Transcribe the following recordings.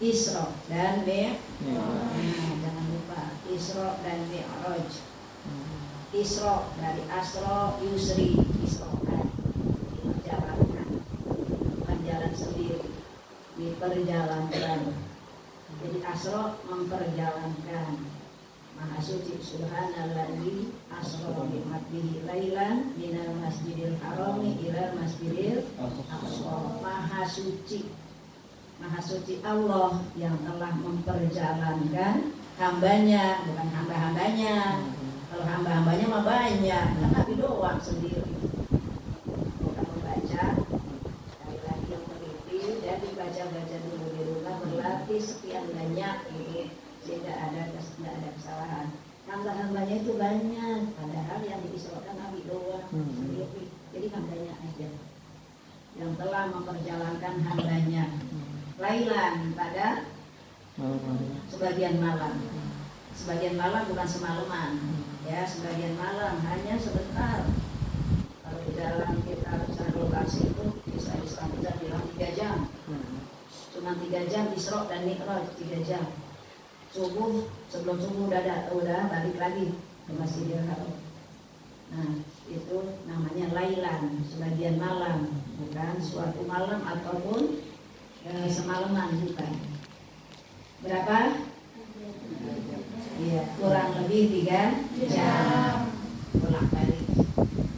Isra dan Mi'raj. Jangan lupa Isra dan Mi'raj. Isra dari asra yusri, isrokan, diperjalankan, bukan jalan sendiri, diperjalankan. Jadi asra memperjalankan. Maha suci subhanalladzi asra bi 'abdihi lailan minal masjidil harami ilal masjidil aqsa. Maha suci Allah yang telah memperjalankan hambanya, bukan hamba-hambanya. Kalau hamba-hambanya mah banyak, kan Nabi doang sendiri. Kita membaca, sekali lagi yang teliti, dan dibaca-baca dulu di rumah, berlatih sekian banyak ini, sehingga tidak ada kesalahan. Hamba-hambanya itu banyak, padahal yang diisrokan Nabi doang sendiri. Jadi hambanya aja yang telah memperjalankan hambanya. Lailan pada sebagian malam. Sebagian malam bukan semalaman, ya, sebagian malam hanya sebentar. Kalau di dalam kitab lokasi itu bisa bilang 3 jam. Cuma 3 jam Isra dan Mi'raj, 3 jam. Subuh, sebelum subuh udah balik lagi ke Masjidil Haram. Nah, itu namanya lailan, sebagian malam, bukan suatu malam ataupun semalaman, bukan. Berapa? Iya, kurang lebih 3 jam pulang balik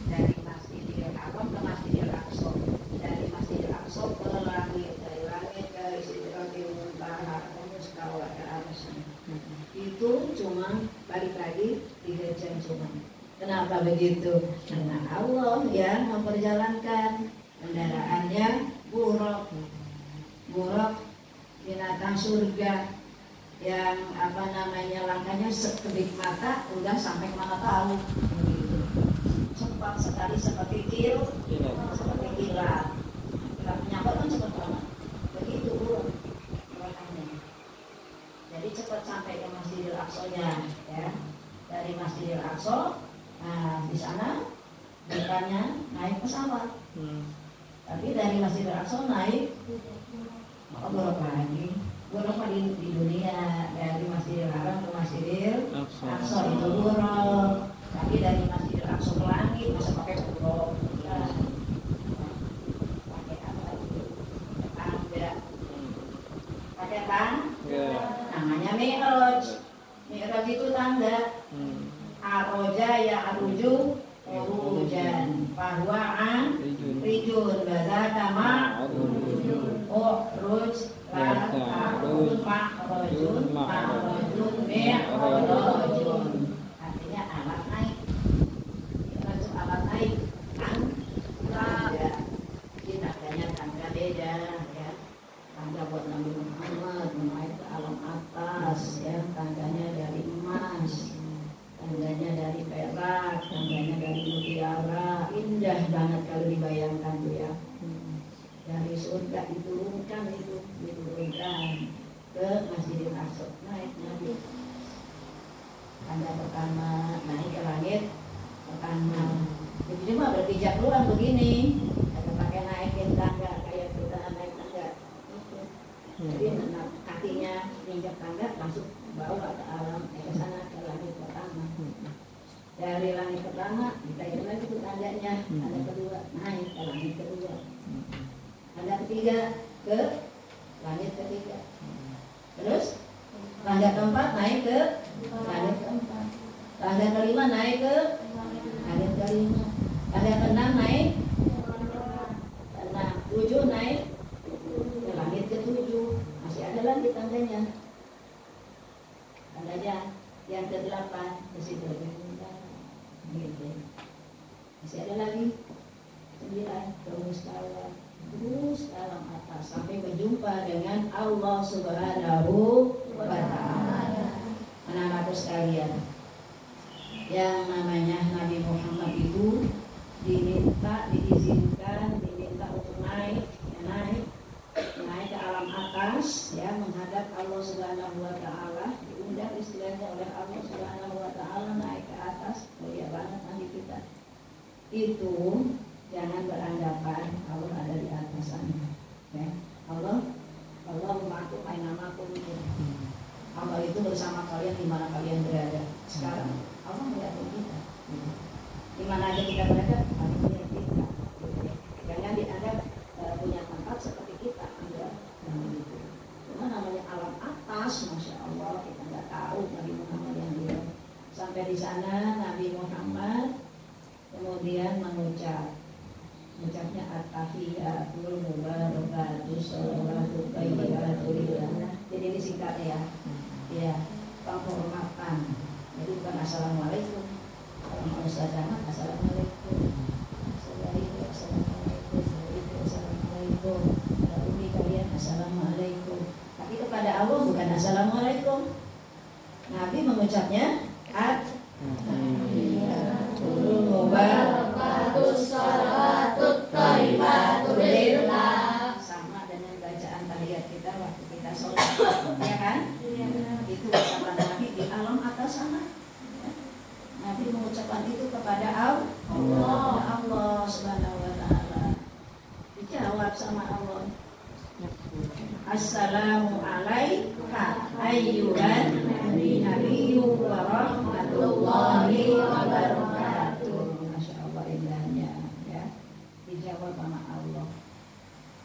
dari Masjidil Haram ke Masjidil Aqsa, dari Masjidil Aqsa ke langit, dari langit ke Sidratil Muntaha, Mustawa ke atas. Itu cuma balik lagi 3 jam cuma. Kenapa begitu? Karena Allah yang memperjalankan kendaraannya buruk binatang surga yang langkahnya sekedip mata udah sampai mana tahu begitu. Cepat sekali seperti kilat. Kilat menyambar kan cepat banget. Begitu buruk makanya. Jadi cepat sampai ke Masjidil Aqsa-nya, ya. Dari Masjidil Aqsa, nah di sana bukannya naik pesawat. Tapi dari Masjidil Aqsa naik buruk lagi. Buruk di dunia, dari Masjidil Haram ke Masjidil Aqsa itu buruk. Tapi dari Masjidil Aqsa ke langit bisa pakai buruk. Pakai apa itu? Tangga. Pakai tangga. Namanya Mi'raj. Mi'raj itu tangga. Aroja ya aruju urujan. Fahuwa'an rijun. Bazaka ma'rujun. U'ruj Ta'rujun ma'rujun mi'rajun. Artinya alat naik. Mi'raj alat naik. Tangga. Jadi tangganya tangga beda, ya. Tangga buat Nabi Muhammad menaik ke alam atas, ya. Tangganya dari emas, tangganya dari perak, tangganya dari mutiara. Indah banget kalau dibayangkan tuh, ya. Dari surga diturunkan ke Masjidil Aqsa, naik Nabi. Tanda pertama naik ke langit pertama. Jadi cuma berpijak doang begini, ada pakai naikin tangga kayak kita naik tangga. Jadi kakinya injak tangga langsung bawa ke alam, ke sana ke langit pertama. Dari langit pertama ditaik lagi ke tangganya, tanda kedua naik ke langit kedua. Tanda ketiga ke langit ketiga. Terus tanda keempat naik ke langit keempat. Tanda kelima naik ke langit kelima. Tanda keenam naik keenam. 7 naik ke langit ketujuh. Masih ada lagi tandanya. Tandanya yang ke-8 ke situ. Gitu. Masih ada lagi 9 ke Mustawa. Terus ke alam atas sampai berjumpa dengan Allah Subhanahu wa Ta'ala. Anak-anakku sekalian, yang namanya Nabi Muhammad itu diizinkan untuk naik ke alam atas, ya, menghadap Allah Subhanahu wa Ta'ala. Diundang istilahnya oleh Allah Subhanahu wa Ta'ala naik ke atas. Mulia banget Nabi kita. Itu jangan beranggapan Allah ada di atas sana, ya. Allah sana Nabi Muhammad kemudian mengucapnya at-tahiyatul mubarakatus sholawatu thayyibatu. Jadi ini singkatnya ya, penghormatan. Jadi bukan assalamualaikum. Kalau mau Ustazah assalamualaikum. Assalamualaikum. Kalau ini kalian assalamualaikum. Tapi kepada Allah bukan assalamualaikum. Nabi mengucapnya at-tahiyatul mubarakatus sholawatu thayyibatu lillah. Sama dengan bacaan tahiyat kita waktu kita sholat, ya kan? Itu ucapan Nabi di alam atas sana. Nabi mengucapkan itu kepada Allah Subhanahu wa ta'ala. Dijawab sama Allah, assalamu alaika ayyuhan nabiyyu wa rahmatullahi wa barakatuh. Masya Allah indahnya ya. Dijawab sama Allah.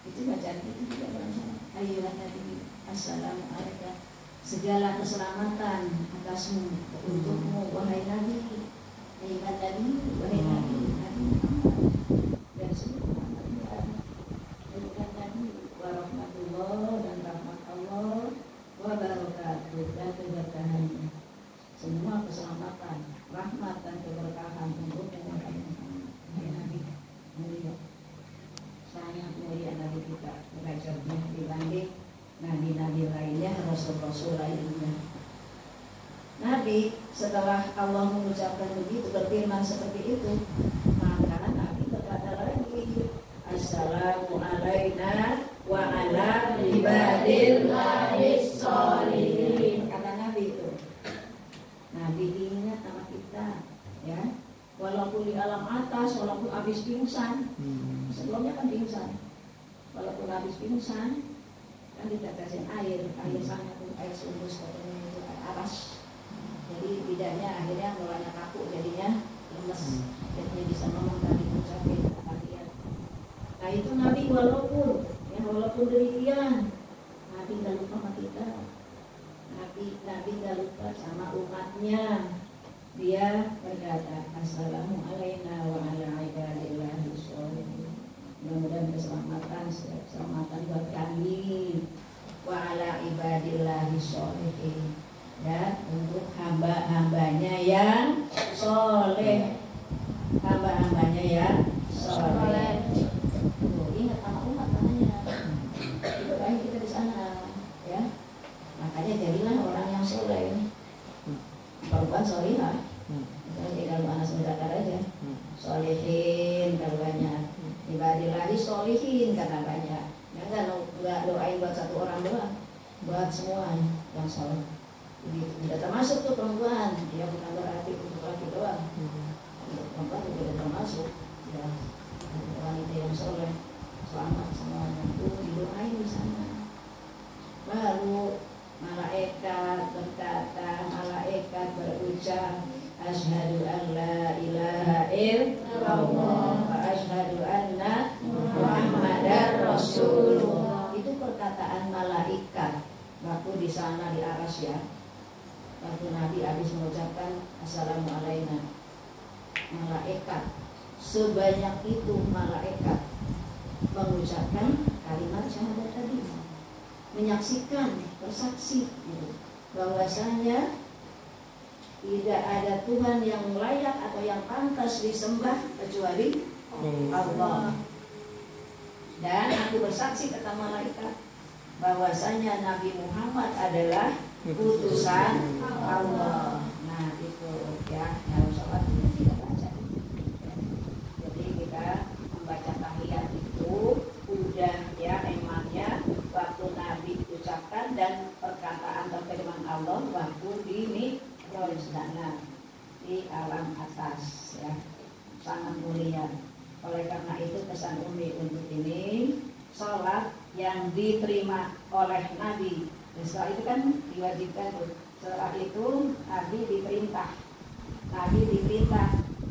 Itu bacaan itu juga bacaan ayyuhan nabiyyu, assalamu alaika, segala keselamatan atasmu, untukmu wahai Nabi, ayyuhan nabiyyu, wahai Nabi Muhammad dan seluruh dan rahmat Allah wa barakatuh dan keberkahannya, semua keselamatan, rahmat dan keberkahan untuk wahai Nabi mulia, sangat mulia Nabi kita derajatnya dibanding nabi-nabi lainnya, rasul-rasul lainnya. Nabi setelah Allah mengucapkan begitu, berfirman seperti itu, maka Nabi berkata lagi, assalamu alaina wa ala ibadillahis sholihin. Kata Nabi itu, Nabi ingat sama kita ya, walaupun di alam atas, walaupun habis pingsan, sebelumnya kan pingsan, walaupun habis pingsan kan ditetesin air sana tuh, air sumbus katanya itu aras, jadi lidahnya akhirnya mulanya kaku, jadinya lemes, jadinya bisa ngomong tadi ucapin tahiyat. Nah itu Nabi walaupun demikian, Nabi nggak lupa sama kita. Nabi nggak lupa sama umatnya. Dia berkata, assalamu alaina wa ala ibadillahis sholihin. Mudah-mudahan keselamatan buat kami, wa ala ibadillahis sholihin, dan untuk hamba-hambanya yang soleh, hamba-hambanya yang soleh. Ingat sama umat katanya, itu baik kita di sana, ya. Makanya jadilah orang yang soleh. Kalau bukan solihah, misalnya kalau anak sebentar aja, solehin kalau banyak, ibadillahi solihin kata banyak. Nggak doain buat satu orang doang, buat semua yang soleh. Begitu. Tidak termasuk tuh perempuan, dia bukan berarti untuk laki doang. Untuk perempuan juga tidak termasuk, ya. Wanita yang soleh selamat semuanya itu didoain di sana. Baru malaikat berkata, malaikat berucap, asyhadu an la ilaha illallah wa asyhadu anna muhammadar rasulullah. Itu perkataan malaikat waktu di sana di aras ya. Waktu Nabi habis mengucapkan assalamu alaina, malaikat sebanyak itu malaikat mengucapkan kalimat syahadat tadi, menyaksikan, bersaksi bahwasanya tidak ada Tuhan yang layak atau yang pantas disembah kecuali Allah. Dan aku bersaksi kata malaikat bahwasanya Nabi Muhammad adalah utusan Allah. Nah itu ya, harus sholat kita baca. Jadi kita membaca tahiyat itu udah ya emangnya waktu Nabi ucapkan dan perkataan atau firman Allah waktu di sana di alam atas ya, sangat mulia. Oleh karena itu pesan Umi untuk ini, sholat yang diterima oleh Nabi. Setelah itu kan diwajibkan tuh. Setelah itu Nabi diperintah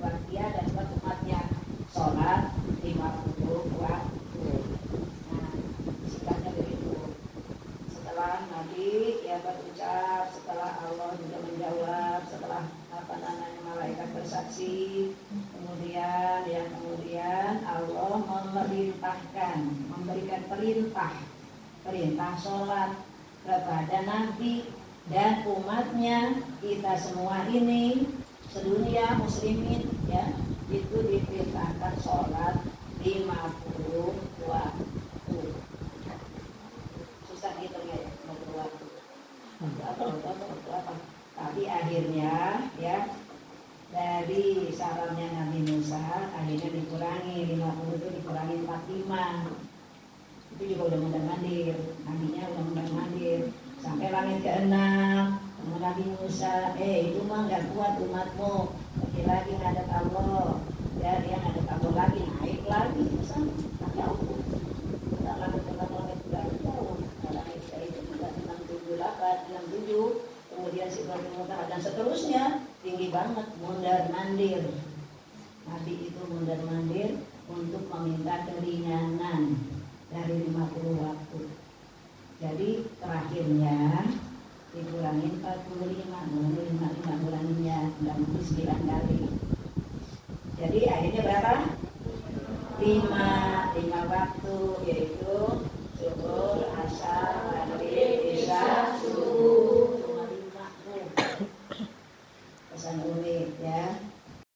buat dia dan buat umatnya sholat 50 waktu. Nah, sikapnya begitu. Setelah Nabi ya berucap, setelah Allah juga menjawab, setelah memberikan perintah sholat kepada Nabi dan umatnya. Kita semua ini sedunia muslimin ya, itu diperintahkan sholat 50 waktu. Susah hitungnya ya, 50 waktu. Apa? Tapi akhirnya ya, dari sarannya Nabi Musa akhirnya dikurangi 50 itu dikurangi 45. Itu juga udah mondar-mandir, nabinya udah mondar-mandir sampai langit ke-6. Nabi Musa, itu mah nggak kuat umatmu, lagi ngadep Allah, ya dia ngadep Allah lagi, naik lagi sampai Allah. Kita langit jauh, langit itu juga 67, kemudian Sidratul Muntaha dan seterusnya, tinggi banget, mondar-mandir. Nabi itu mondar-mandir untuk meminta keringanan dari 50 waktu. Jadi terakhirnya dikurangin 45, kuranginnya 9 kali. Jadi akhirnya berapa? 5 waktu, yaitu zuhur, asar,